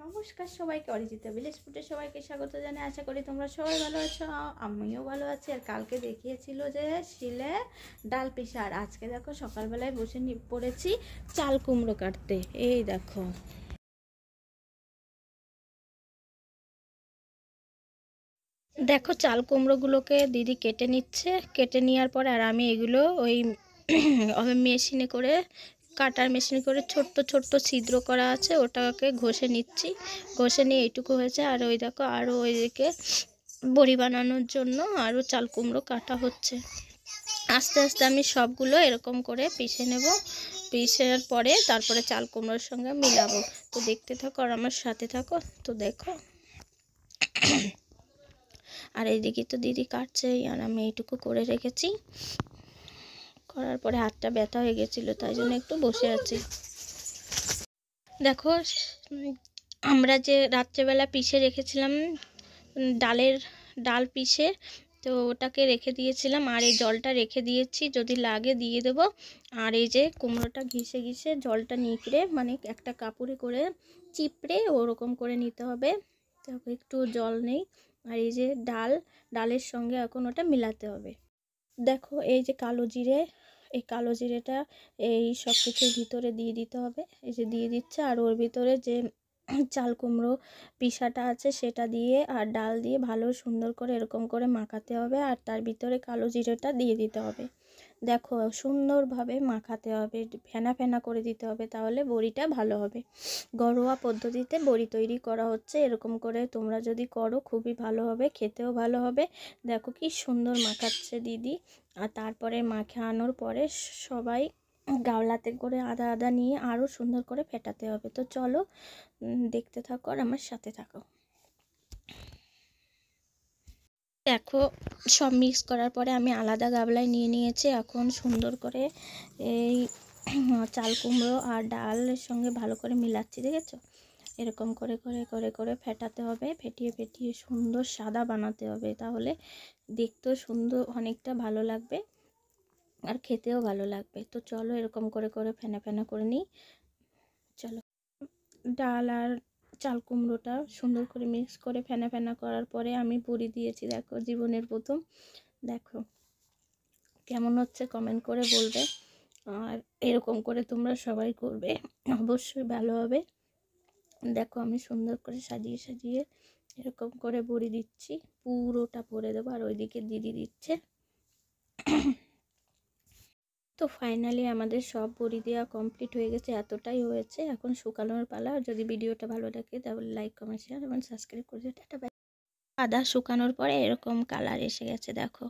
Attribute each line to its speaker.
Speaker 1: নমস্কার সবাইকে, অরিজিতা ভিলেজ ফুডে সবাইকে স্বাগত জানাই। আশা করি তোমরা সবাই ভালো আছো, আমিও ভালো আছি। আর কালকে দেখিয়েছিল যে শিলে ডাল পিসা, আর আজকে দেখো সকালবেলায় বসে পড়েছি চাল কুমড়ো কাটতে। এই দেখো, দেখো চাল কুমড়োগুলোকে দিদি কেটে নিচ্ছে। কেটে নেওয়ার পরে আর আমি এগুলো ওই মেশিনে করে, কাটার মেশিনে করে ছোট্ট ছোট্ট ছিদ্র করা আছে, ওটাকে ঘষে নিচ্ছি। ঘষে নিয়ে এইটুকু হয়েছে। আর ওই দেখো আরও ওইদিকে বড়ি বানানোর জন্য আরও চাল কুমড়ো কাটা হচ্ছে। আস্তে আস্তে আমি সবগুলো এরকম করে পিষে নেব। পিষার পরে তারপরে চাল কুমড়োর সঙ্গে মিলাবো। তো দেখতে থাকো আর আমার সাথে থাকো। তো দেখো, আর এইদিকে তো দিদি কাটছে, আর আমি এইটুকু করে রেখেছি। করার পরে হাতটা ব্যথা হয়ে গেছিলো, তাই জন্য একটু বসে আছি। দেখো, আমরা যে রাত্রেবেলা পিষে রেখেছিলাম ডাল পিষে, তো ওটাকে রেখে দিয়েছিলাম। আর এই জলটা রেখে দিয়েছি, যদি লাগে দিয়ে দেব। আর এই যে কুমড়োটা ঘিষে ঘিষে জলটা নিকড়ে, মানে একটা কাপড়ে করে চিপড়ে ওরকম করে নিতে হবে। দেখো একটু জল নেই। আর এই যে ডালের সঙ্গে এখন ওটা মিলাতে হবে। দেখো এই যে কালো জিরে, এই কালো জিরেটা এই সব কিছুর ভিতরে দিয়ে দিতে হবে। এই যে দিয়ে দিচ্ছে। আর ওর ভিতরে যে চাল কুমড়ো পিসাটা আছে সেটা দিয়ে আর ডাল দিয়ে ভালো সুন্দর করে এরকম করে মাখাতে হবে। আর তার ভিতরে কালো জিরেটা দিয়ে দিতে হবে। দেখো সুন্দরভাবে মাখাতে হবে, ফেনা ফেনা করে দিতে হবে, তাহলে বড়িটা ভালো হবে। ঘরোয়া পদ্ধতিতে বড়ি তৈরি করা হচ্ছে। এরকম করে তোমরা যদি করো খুবই ভালো হবে, খেতেও ভালো হবে। দেখো কি সুন্দর মাখাচ্ছে দিদি। আর তারপরে মাখানোর পরে সবাই গাওলাতে করে আদা আদা নিয়ে আরও সুন্দর করে ফেটাতে হবে। তো চলো দেখতে থাকো আর আমার সাথে থাকো। দেখো সব মিক্স করার পরে আমি আলাদা গামলায় নিয়ে নিয়েছি। এখন সুন্দর করে এই চাল কুমড়ো আর ডালের সঙ্গে ভালো করে মিলাচ্ছি, দেখেছো? এরকম করে করে করে করে ফেটাতে হবে, ফেটিয়ে ফেটিয়ে সুন্দর সাদা বানাতে হবে, তাহলে দেখতেও সুন্দর অনেকটা ভালো লাগবে আর খেতেও ভালো লাগবে। তো চলো এরকম করে করে ফেনা ফেনা করে নিই। চলো, ডাল আর চাল কুমড়োটা সুন্দর করে মিক্স করে ফেনা ফেনা করার পরে আমি বড়ি দিয়েছি। দেখো জীবনের প্রথম, দেখো কেমন হচ্ছে কমেন্ট করে বলবে। আর এরকম করে তোমরা সবাই করবে, অবশ্যই ভালো হবে। দেখো আমি সুন্দর করে সাজিয়ে সাজিয়ে এরকম করে বড়ি দিচ্ছি, পুরোটা ভরে দেবো। আর ওইদিকে দিদি দিচ্ছে। তো ফাইনালি আমাদের সব বড়ি দেওয়া কমপ্লিট হয়ে গেছে, এতটাই হয়েছে। এখন শুকানোর পালা। যদি ভিডিওটা ভালো লাগে তাহলে লাইক কমেন্ট শেয়ার এবং সাবস্ক্রাইব করে দিও। Tata bye. আদা শুকানোর পরে এরকম কালার এসে গেছে, দেখো।